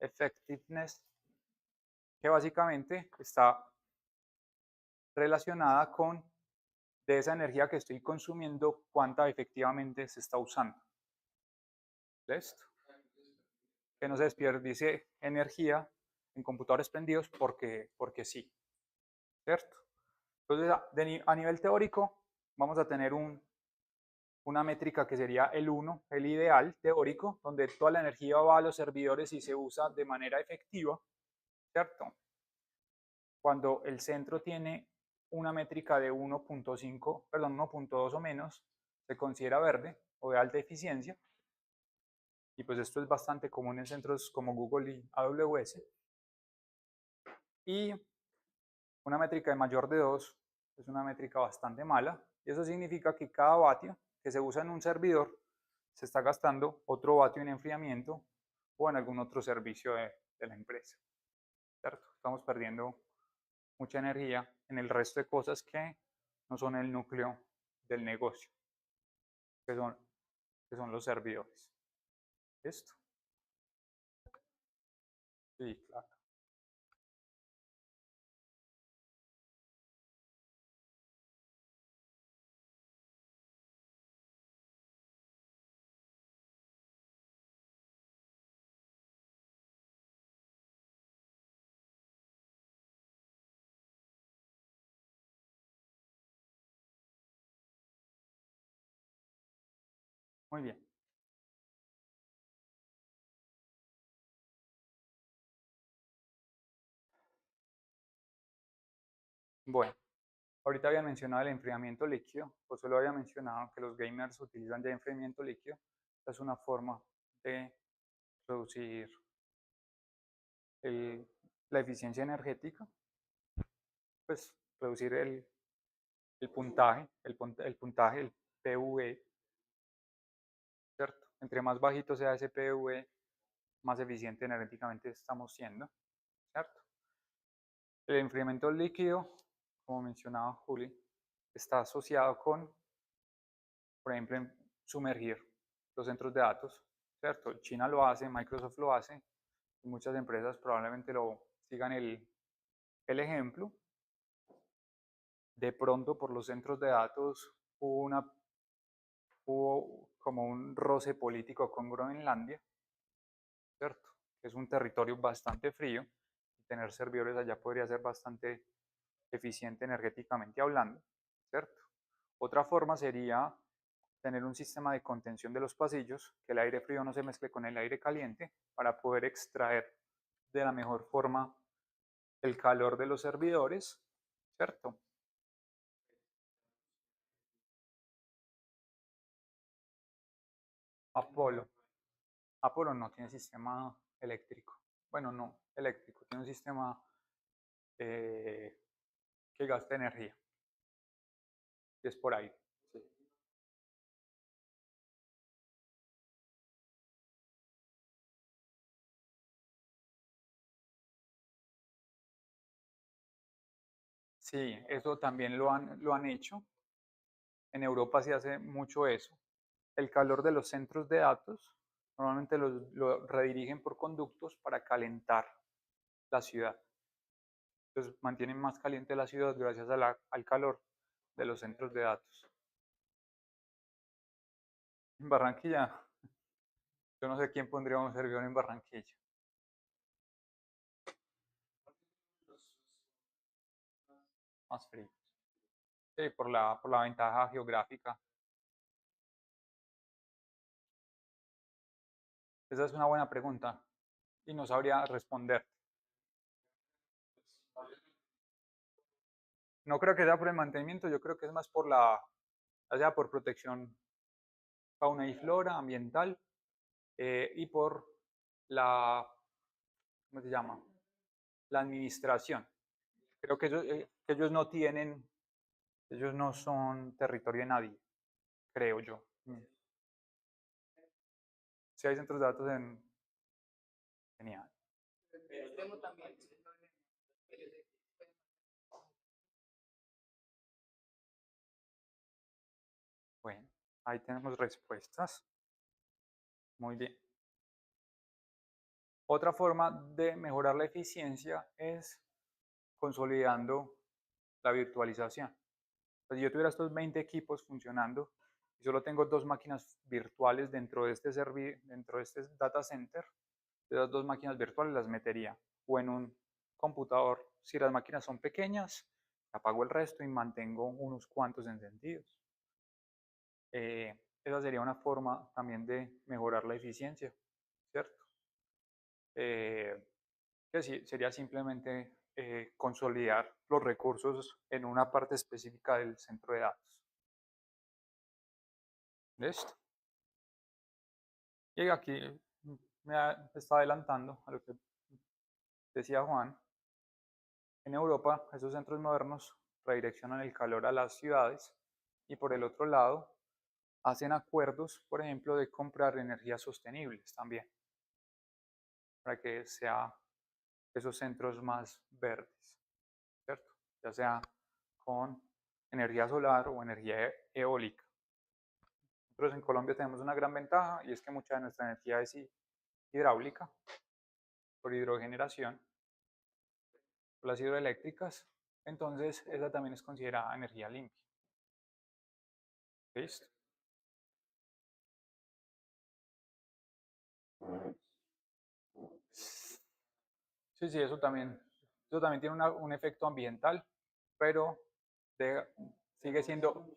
Effectiveness, que básicamente está relacionada con de esa energía que estoy consumiendo, cuánta efectivamente se está usando. ¿Listo? Que no se desperdicie energía en computadores prendidos porque sí, ¿cierto? Entonces, a nivel teórico, vamos a tener una métrica que sería el 1, el ideal teórico, donde toda la energía va a los servidores y se usa de manera efectiva, ¿cierto? Cuando el centro tiene una métrica de 1.5, perdón, 1.2 o menos, se considera verde o de alta eficiencia. Y pues esto es bastante común en centros como Google y AWS. Y una métrica de mayor de 2 es una métrica bastante mala. Y eso significa que cada vatio que se usa en un servidor se está gastando otro vatio en enfriamiento o en algún otro servicio de la empresa. ¿Cierto? Estamos perdiendo mucha energía en el resto de cosas que no son el núcleo del negocio, que son los servidores. ¿Listo? Sí, claro. Muy bien. Bueno, ahorita había mencionado el enfriamiento líquido, pues solo había mencionado que los gamers utilizan ya enfriamiento líquido. Esta es una forma de reducir el- la eficiencia energética, pues reducir el puntaje, el puntaje, el PV, ¿cierto? Entre más bajito sea ese PV, más eficiente energéticamente estamos siendo, ¿cierto? El enfriamiento líquido, como mencionaba Juli, está asociado con, por ejemplo, sumergir los centros de datos, ¿cierto? China lo hace, Microsoft lo hace, y muchas empresas probablemente lo sigan el ejemplo. De pronto, por los centros de datos, hubo como un roce político con Groenlandia, ¿cierto? Que es un territorio bastante frío, y tener servidores allá podría ser bastante eficiente energéticamente hablando, ¿cierto? Otra forma sería tener un sistema de contención de los pasillos, que el aire frío no se mezcle con el aire caliente para poder extraer de la mejor forma el calor de los servidores, ¿cierto? Apolo. Apolo no tiene sistema eléctrico. Bueno, no eléctrico, tiene un sistema eh, que gasta energía, y es por aire. Sí. Sí, eso también lo han hecho. En Europa se hace mucho eso. El calor de los centros de datos normalmente lo redirigen por conductos para calentar la ciudad. Entonces mantienen más caliente la ciudad gracias al calor de los centros de datos. En Barranquilla, yo no sé quién pondría un servidor en Barranquilla. Más frío. Sí, por la ventaja geográfica. Esa es una buena pregunta y no sabría responder. No creo que sea por el mantenimiento, yo creo que es más ya sea por protección fauna y flora ambiental, y por la, ¿cómo se llama? La administración. Creo que ellos no son territorio de nadie, creo yo. Si hay centros de datos en genial. Ahí tenemos respuestas. Muy bien. Otra forma de mejorar la eficiencia es consolidando la virtualización. Si yo tuviera estos 20 equipos funcionando y solo tengo 2 máquinas virtuales dentro de este data center, esas 2 máquinas virtuales las metería o en un computador. Si las máquinas son pequeñas, apago el resto y mantengo unos cuantos encendidos. Esa sería una forma también de mejorar la eficiencia, ¿cierto? Que sí, sería simplemente consolidar los recursos en una parte específica del centro de datos. ¿Listo? Y aquí me está adelantando a lo que decía Juan. En Europa, esos centros modernos redireccionan el calor a las ciudades y por el otro lado hacen acuerdos, por ejemplo, de comprar energías sostenibles también, para que sea esos centros más verdes, ¿cierto? Ya sea con energía solar o energía eólica. Nosotros en Colombia tenemos una gran ventaja y es que mucha de nuestra energía es hidráulica, por hidrogeneración, por las hidroeléctricas, entonces esa también es considerada energía limpia. ¿Listo? Sí, sí, eso también tiene un efecto ambiental, pero de, sigue siendo,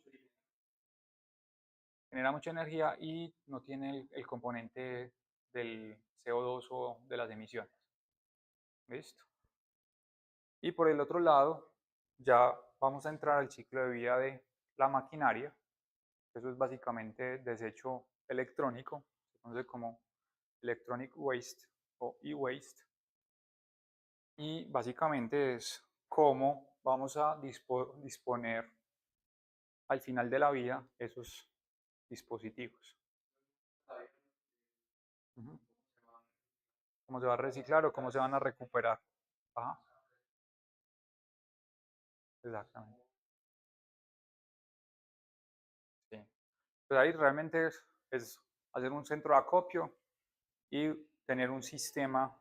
genera mucha energía y no tiene el componente del CO2 o de las emisiones. ¿Listo? Y por el otro lado, ya vamos a entrar al ciclo de vida de la maquinaria. Eso es básicamente desecho electrónico, se conoce como electronic waste o e-waste. Y básicamente es cómo vamos a disponer al final de la vida esos dispositivos. Ujú. ¿Cómo se va a reciclar o cómo se van a recuperar? Ajá, exactamente. Sí. Pues ahí realmente es hacer un centro de acopio y tener un sistema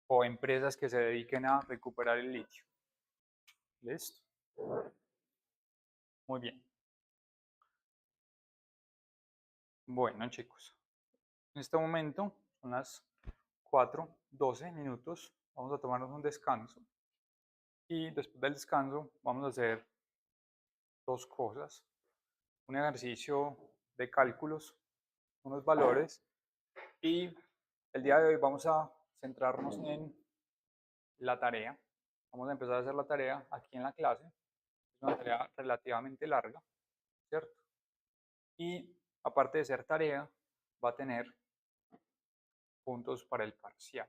o empresas que se dediquen a recuperar el litio. ¿Listo? Muy bien. Bueno, chicos, en este momento son las 4:12 minutos. Vamos a tomarnos un descanso. Y después del descanso vamos a hacer dos cosas. Un ejercicio de cálculos, unos valores. Y el día de hoy vamos a centrarnos en la tarea. Vamos a empezar a hacer la tarea aquí en la clase. Es una tarea relativamente larga, ¿cierto? Y aparte de ser tarea, va a tener puntos para el parcial.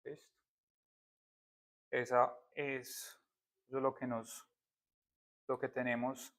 ¿Listo? Eso es lo que tenemos